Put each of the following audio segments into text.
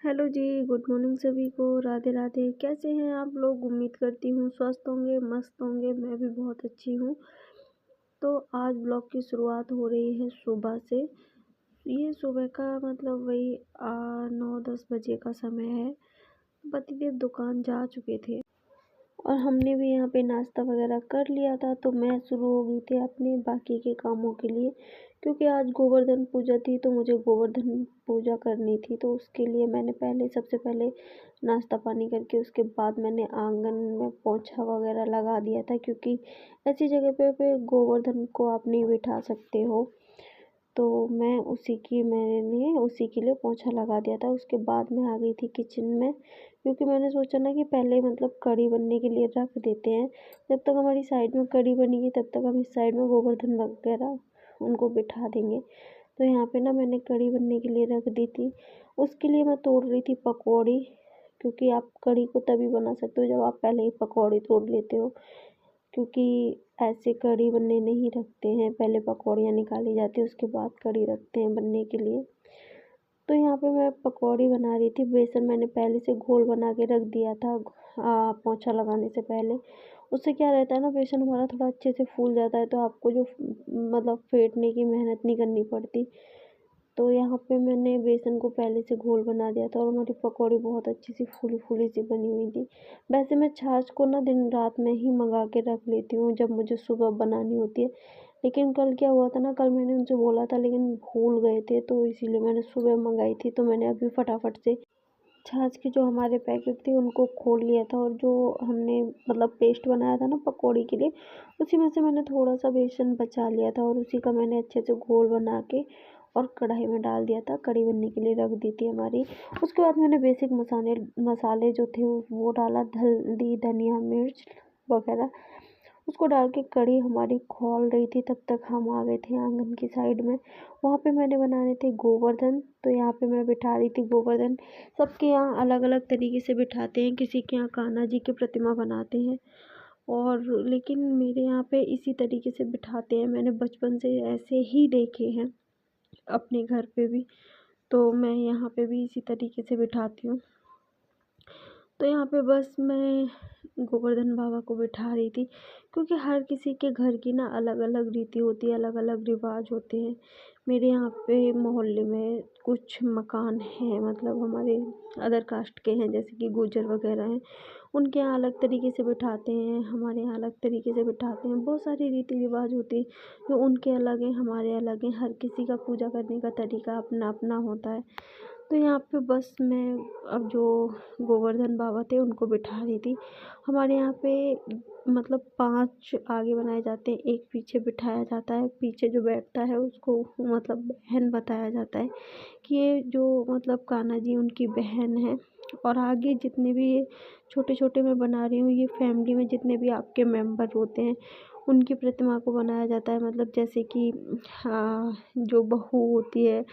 Hello जी, good morning सभी को। राधे राधे। कैसे हैं आप लोग? उम्मीद करती हूँ स्वस्थ होंगे, मस्त होंगे। मैं भी बहुत अच्छी हूँ। तो आज ब्लॉग की शुरुआत हो रही है सुबह से। ये सुबह का मतलब वही 9-10 बजे का समय है। पतिदेव दुकान जा चुके थे और हमने भी यहाँ पे नाश्ता वगैरह कर लिया था। तो मैं शुरू हो गई थी अपने बाकी के कामों के लिए, क्योंकि आज गोवर्धन पूजा थी तो मुझे गोवर्धन पूजा करनी थी। तो उसके लिए मैंने सबसे पहले नाश्ता पानी करके उसके बाद मैंने आंगन में पोछा वगैरह लगा दिया था, क्योंकि ऐसी जगह पे गोवर्धन को आप नहीं बिठा सकते हो। तो मैंने उसी के लिए पोछा लगा दिया था। उसके बाद मैं आ गई थी किचन में, क्योंकि मैंने सोचा ना कि पहले मतलब कढ़ी बनने के लिए रख देते हैं। जब तक हमारी साइड में कढ़ी बनेगी तब तक हम इस साइड में गोवर्धन वगैरह उनको बिठा देंगे। तो यहाँ पे ना मैंने कढ़ी बनने के लिए रख दी थी। उसके लिए मैं तोड़ रही थी पकौड़ी, क्योंकि आप कढ़ी को तभी बना सकते हो जब आप पहले ही पकौड़ी तोड़ लेते हो, क्योंकि ऐसे कढ़ी बनने नहीं रखते हैं। पहले पकौड़ियाँ निकाली जाती है, उसके बाद कढ़ी रखते हैं बनने के लिए। तो यहाँ पे मैं पकौड़ी बना रही थी। बेसन मैंने पहले से घोल बना के रख दिया था पोंछा लगाने से पहले। उससे क्या रहता है ना, बेसन हमारा थोड़ा अच्छे से फूल जाता है, तो आपको जो मतलब फेंटने की मेहनत नहीं करनी पड़ती। तो यहाँ पे मैंने बेसन को पहले से घोल बना दिया था और हमारी पकौड़ी बहुत अच्छी सी फूली फूली सी बनी हुई थी। वैसे मैं छाछ को ना दिन रात में ही मंगा के रख लेती हूँ जब मुझे सुबह बनानी होती है। लेकिन कल क्या हुआ था ना, कल मैंने उनसे बोला था लेकिन भूल गए थे, तो इसीलिए मैंने सुबह मंगाई थी। तो मैंने अभी फटाफट से छाछ के जो हमारे पैकेट थे उनको खोल लिया था, और जो हमने मतलब पेस्ट बनाया था ना पकौड़ी के लिए, उसी में से मैंने थोड़ा सा बेसन बचा लिया था और उसी का मैंने अच्छे से घोल बना के और कढ़ाई में डाल दिया था। कढ़ी बनने के लिए रख दी थी हमारी। उसके बाद मैंने बेसिक मसाले जो थे वो डाला, हल्दी धनिया मिर्च वगैरह। उसको डाल के कढ़ी हमारी खौल रही थी, तब तक हम आ गए थे आंगन की साइड में। वहाँ पे मैंने बनाने थे गोवर्धन। तो यहाँ पे मैं बिठा रही थी गोवर्धन। सबके यहाँ अलग अलग तरीके से बिठाते हैं। किसी के यहाँ कान्हा जी की प्रतिमा बनाते हैं, और लेकिन मेरे यहाँ पे इसी तरीके से बिठाते हैं। मैंने बचपन से ऐसे ही देखे हैं अपने घर पे भी, तो मैं यहाँ पे भी इसी तरीके से बिठाती हूँ। तो यहाँ पे बस मैं गोवर्धन बाबा को बिठा रही थी, क्योंकि हर किसी के घर की ना अलग अलग रीति होती है, अलग अलग रिवाज होते हैं। मेरे यहाँ पे मोहल्ले में कुछ मकान हैं, मतलब हमारे अदर कास्ट के हैं, जैसे कि गुर्जर वगैरह हैं। उनके यहाँ अलग तरीके से बिठाते हैं, हमारे यहाँ अलग तरीके से बिठाते हैं। बहुत सारी रीति रिवाज होती है, जो उनके अलग हैं हमारे अलग हैं। हर किसी का पूजा करने का तरीका अपना अपना होता है। तो यहाँ पे बस मैं अब जो गोवर्धन बाबा थे उनको बिठा रही थी। हमारे यहाँ पे मतलब 5 आगे बनाए जाते हैं, एक पीछे बिठाया जाता है। पीछे जो बैठता है उसको मतलब बहन बताया जाता है, कि ये जो मतलब कान्हा जी उनकी बहन है। और आगे जितने भी ये छोटे छोटे मैं बना रही हूँ, ये फैमिली में जितने भी आपके मेंबर होते हैं उनकी प्रतिमा को बनाया जाता है। मतलब जैसे कि जो बहू होती है,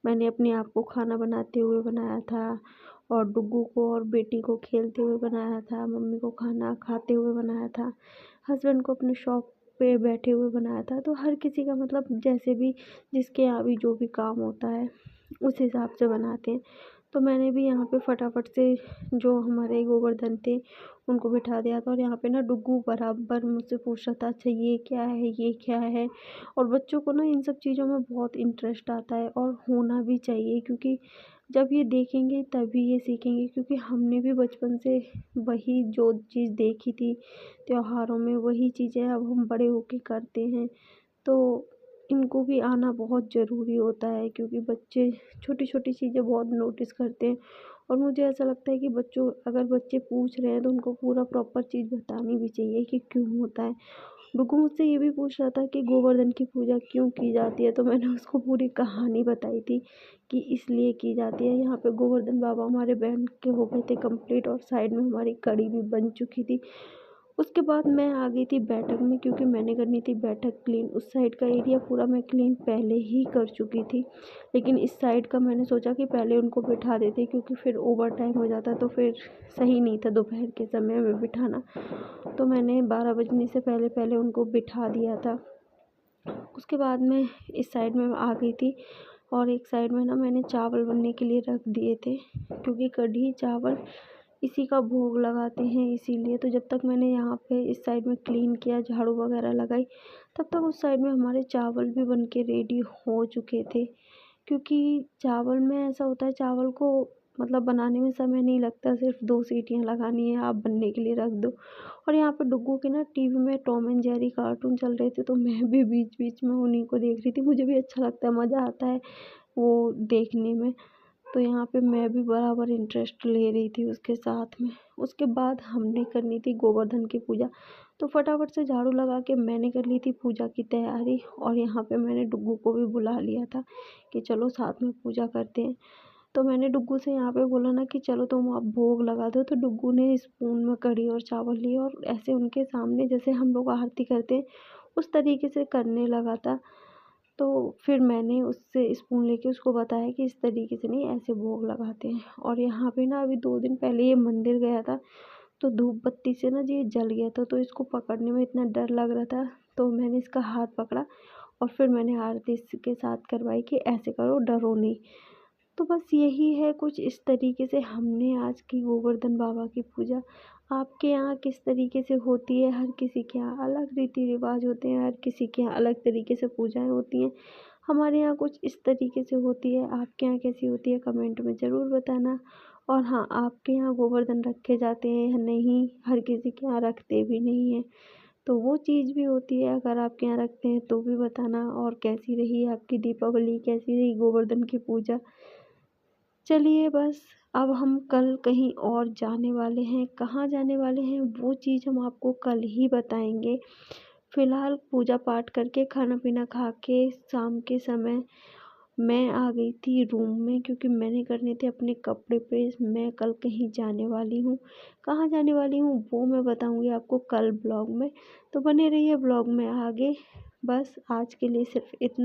मैंने अपने आप को खाना बनाते हुए बनाया था, और डुग्गू को और बेटी को खेलते हुए बनाया था, मम्मी को खाना खाते हुए बनाया था, हस्बैंड को अपने शॉप पे बैठे हुए बनाया था। तो हर किसी का मतलब जैसे भी जिसके यहाँ भी जो भी काम होता है उस हिसाब से बनाते हैं। तो मैंने भी यहाँ पे फटाफट से जो हमारे गोवर्धन थे उनको बिठा दिया था। और यहाँ पे ना डुग्गू बराबर मुझसे पूछ रहा था, अच्छा ये क्या है, ये क्या है। और बच्चों को ना इन सब चीज़ों में बहुत इंटरेस्ट आता है, और होना भी चाहिए, क्योंकि जब ये देखेंगे तभी ये सीखेंगे। क्योंकि हमने भी बचपन से वही जो चीज़ देखी थी त्योहारों में, वही चीज़ें अब हम बड़े होके करते हैं। तो इनको भी आना बहुत ज़रूरी होता है, क्योंकि बच्चे छोटी छोटी चीज़ें बहुत नोटिस करते हैं। और मुझे ऐसा लगता है कि अगर बच्चे पूछ रहे हैं तो उनको पूरा प्रॉपर चीज़ बतानी भी चाहिए कि क्यों होता है। डुग्गू मुझसे ये भी पूछ रहा था कि गोवर्धन की पूजा क्यों की जाती है, तो मैंने उसको पूरी कहानी बताई थी कि इसलिए की जाती है। यहाँ पे गोवर्धन बाबा हमारे बहन के हो गए थे कंप्लीट, और साइड में हमारी कढ़ी भी बन चुकी थी। उसके बाद मैं आ गई थी बैठक में, क्योंकि मैंने करनी थी बैठक क्लीन। उस साइड का एरिया पूरा मैं क्लीन पहले ही कर चुकी थी, लेकिन इस साइड का मैंने सोचा कि पहले उनको बिठा देते, क्योंकि फिर ओवर टाइम हो जाता तो फिर सही नहीं था दोपहर के समय में बिठाना। तो मैंने 12 बजने से पहले पहले उनको बिठा दिया था। उसके बाद में इस साइड में आ गई थी। और एक साइड में ना मैंने चावल बनने के लिए रख दिए थे, क्योंकि कढ़ी चावल इसी का भोग लगाते हैं इसीलिए। तो जब तक मैंने यहाँ पे इस साइड में क्लीन किया, झाड़ू वगैरह लगाई, तब तक उस साइड में हमारे चावल भी बन के रेडी हो चुके थे। क्योंकि चावल में ऐसा होता है, चावल को मतलब बनाने में समय नहीं लगता, सिर्फ 2 सीटियाँ लगानी है, आप बनने के लिए रख दो। और यहाँ पे डुग्गू के ना टीवी में टॉम एंड जेरी कार्टून चल रहे थे, तो मैं भी बीच बीच में उन्हीं को देख रही थी। मुझे भी अच्छा लगता है, मज़ा आता है वो देखने में। तो यहाँ पे मैं भी बराबर इंटरेस्ट ले रही थी उसके साथ में। उसके बाद हमने करनी थी गोवर्धन की पूजा, तो फटाफट से झाड़ू लगा के मैंने कर ली थी पूजा की तैयारी। और यहाँ पे मैंने डुग्गू को भी बुला लिया था कि चलो साथ में पूजा करते हैं। तो मैंने डुग्गू से यहाँ पे बोला ना कि चलो तुम आप भोग लगा दो, तो डुग्गू ने स्पून में कढ़ी और चावल लिए और ऐसे उनके सामने जैसे हम लोग आरती करते हैं उस तरीके से करने लगा था। तो फिर मैंने उससे स्पून लेके उसको बताया कि इस तरीके से नहीं, ऐसे भोग लगाते हैं। और यहाँ पे ना अभी 2 दिन पहले ये मंदिर गया था, तो धूप बत्ती से ना ये जल गया था, तो इसको पकड़ने में इतना डर लग रहा था। तो मैंने इसका हाथ पकड़ा और फिर मैंने आरती इसके साथ करवाई कि ऐसे करो, डरो नहीं। तो बस यही है, कुछ इस तरीके से हमने आज की गोवर्धन बाबा की पूजा। आपके यहाँ किस तरीके से होती है? हर किसी के यहाँ अलग रीति रिवाज होते हैं, हर किसी के यहाँ अलग तरीके से पूजाएं होती हैं। हमारे यहाँ कुछ इस तरीके से होती है, आपके यहाँ कैसी होती है कमेंट में ज़रूर बताना। और हाँ, आपके यहाँ गोवर्धन रखे जाते हैं या नहीं? हर किसी के यहाँ रखते भी नहीं हैं, तो वो चीज़ भी होती है। अगर आपके यहाँ रखते हैं तो भी बताना। और कैसी रही आपकी दीपावली, कैसी रही गोवर्धन की पूजा? चलिए बस, अब हम कल कहीं और जाने वाले हैं। कहाँ जाने वाले हैं वो चीज़ हम आपको कल ही बताएंगे। फ़िलहाल पूजा पाठ करके खाना पीना खा के शाम के समय मैं आ गई थी रूम में, क्योंकि मैंने करने थे अपने कपड़े प्रेस। मैं कल कहीं जाने वाली हूँ, कहाँ जाने वाली हूँ वो मैं बताऊँगी आपको कल ब्लॉग में। तो बने रहिए ब्लॉग में आगे। बस आज के लिए सिर्फ इतना।